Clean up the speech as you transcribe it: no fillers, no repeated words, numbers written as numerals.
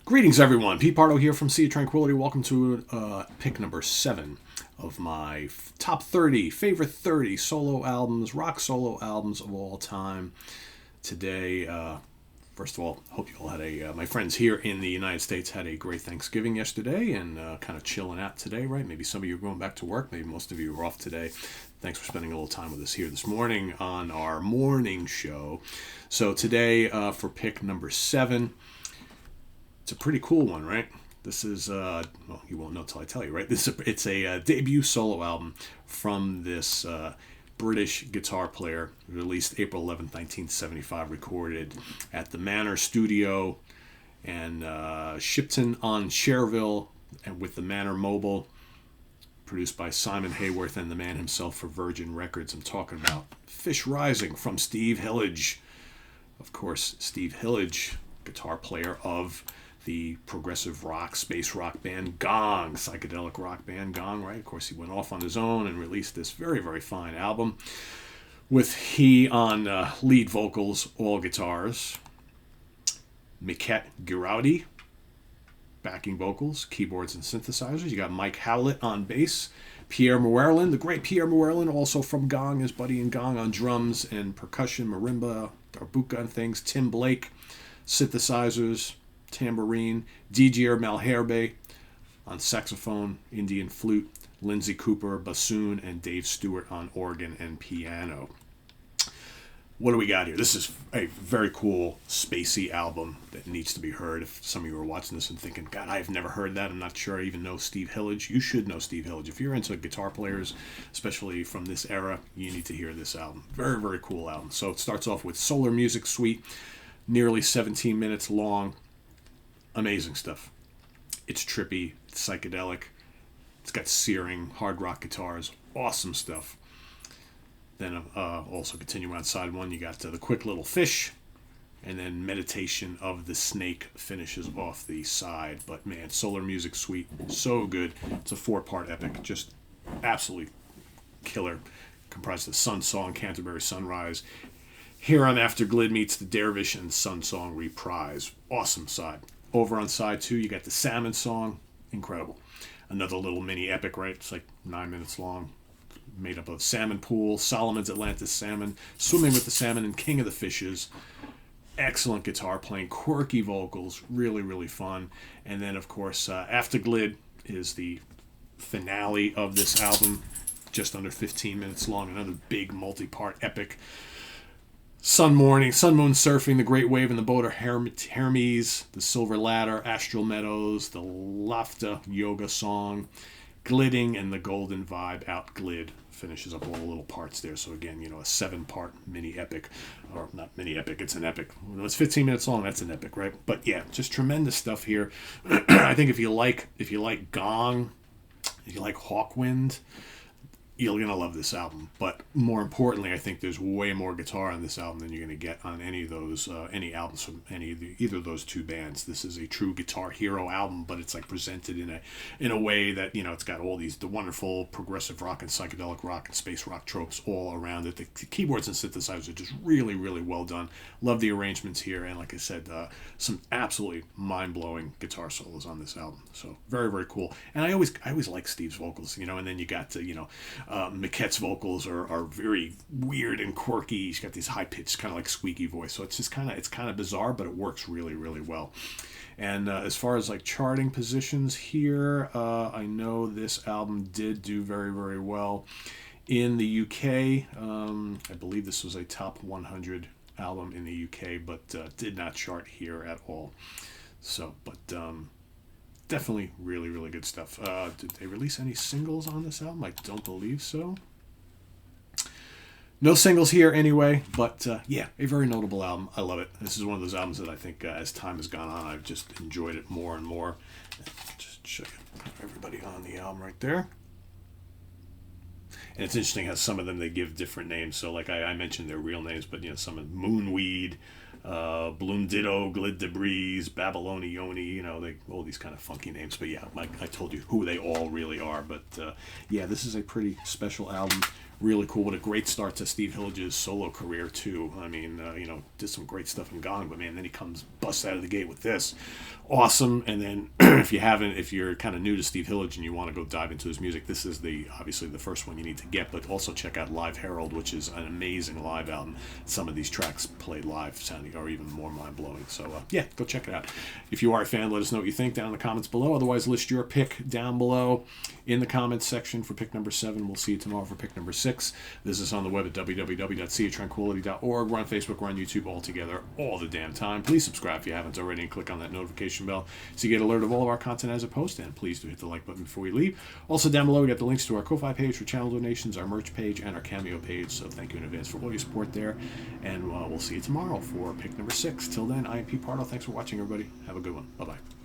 Greetings, everyone. Pete Pardo here from Sea of Tranquility. Welcome to pick number 7 of my top 30, favorite 30 solo albums, rock solo albums of all time. Today, first of all, hope you all had my friends here in the United States had a great Thanksgiving yesterday and kind of chilling out today, right? Maybe some of you are going back to work. Maybe most of you are off today. Thanks for spending a little time with us here this morning on our morning show. So today, for pick number 7, it's a pretty cool one, right? This is, well, you won't know till I tell you, right? It's a debut solo album from this British guitar player, released April 11th, 1975, recorded at the Manor Studio and Shipton-on-Cherville, and with the Manor Mobile, produced by Simon Hayworth and the man himself for Virgin Records. I'm talking about Fish Rising from Steve Hillage. Of course, Steve Hillage, guitar player of the progressive rock, space rock band Gong, psychedelic rock band Gong, right? Of course, he went off on his own and released this very, very fine album with he on lead vocals, all guitars, Miquette Giraudy, backing vocals, keyboards and synthesizers. You got Mike Howlett on bass, Pierre Moerlin, the great Pierre Moerlin, also from Gong, his buddy in Gong, on drums and percussion, marimba, darbuka and things, Tim Blake, synthesizers, tambourine, Didier Malherbe on saxophone, Indian flute, Lindsey Cooper, bassoon, and Dave Stewart on organ and piano. What do we got here? This is a very cool, spacey album that needs to be heard. If some of you are watching this and thinking, God, I've never heard that, I'm not sure I even know Steve Hillage, you should know Steve Hillage. If you're into guitar players, especially from this era, you need to hear this album. Very, very cool album. So it starts off with Solar Music Suite, nearly 17 minutes long. Amazing stuff. It's trippy, it's psychedelic. It's got searing hard rock guitars. Awesome stuff. Then also continuing on side 1, you got the Quick Little Fish, and then Meditation of the Snake finishes off the side. But man, Solar Music Suite, so good. It's a 4-part epic, just absolutely killer. Comprised of Sun Song, Canterbury Sunrise, Here I'm After Glid meets the Dervish, and Sun Song Reprise. Awesome side. Over on side 2, you got the Salmon Song. Incredible. Another little mini epic, right? It's like 9 minutes long. Made up of Salmon Pool, Solomon's Atlantis Salmon, Swimming with the Salmon, and King of the Fishes. Excellent guitar playing, quirky vocals, really, really fun. And then, of course, After Glid is the finale of this album. Just under 15 minutes long. Another big multi-part epic. Sun Moon Surfing, The Great Wave and the Boat of Hermes, The Silver Ladder, Astral Meadows, The Lafta Yoga Song, Glidding, and The Golden Vibe Out Glid finishes up all the little parts there. So again, a 7-part mini epic, or not mini epic, it's an epic. When it's 15 minutes long, that's an epic, right? But yeah, just tremendous stuff here. I think if you like Gong, if you like Hawkwind, you're going to love this album. But more importantly, I think there's way more guitar on this album than you're going to get on any of those, any albums from either of those two bands. This is a true Guitar Hero album, but it's like presented in a way that, it's got all the wonderful progressive rock and psychedelic rock and space rock tropes all around it. The keyboards and synthesizers are just really, really well done. Love the arrangements here. And like I said, some absolutely mind-blowing guitar solos on this album. So very, very cool. And I always like Steve's vocals, and then you got Miquette's vocals are very weird and quirky. He's got these high-pitched, kind of like squeaky voice. So it's just kind of bizarre, but it works really, really well. And as far as like charting positions here, I know this album did do very, very well in the UK. I believe this was a top 100 album in the UK, but did not chart here at all. So, but definitely really, really good stuff. Did they release any singles on this album? I don't believe so. No singles here anyway, but yeah, a very notable album. I love it. This is one of those albums that I think as time has gone on, I've just enjoyed it more and more. Just show you everybody on the album right there. And it's interesting how some of them, they give different names. So like I mentioned their real names, but some of Moonweed, Bloom Ditto, Glid Debris, Babylonioni, all these kind of funky names. But yeah, I told you who they all really are. But yeah, this is a pretty special album. really cool. What a great start to Steve Hillige's solo career too. I mean, did some great stuff in Gong, but man, then he busts out of the gate with this. Awesome. And then if you're kind of new to Steve Hillage and you want to go dive into his music, this is obviously the first one you need to get, but also check out Live Herald, which is an amazing live album. Some of these tracks played live are even more mind-blowing. So go check it out. If you are a fan, let us know what you think down in the comments below. Otherwise, list your pick down below in the comments section for pick number 7. We'll see you tomorrow for pick number 6. This is on the web at www.seatranquility.org. We're on Facebook, we're on YouTube, all together, all the damn time. Please subscribe if you haven't already and click on that notification bell so you get alert of all of our content as it posts. And please do hit the like button before we leave. Also down below, we got the links to our Ko-Fi page for channel donations, our merch page, and our Cameo page. So thank you in advance for all your support there. And we'll see you tomorrow for pick number 6. Till then, I am Pete Pardo. Thanks for watching, everybody. Have a good one. Bye-bye.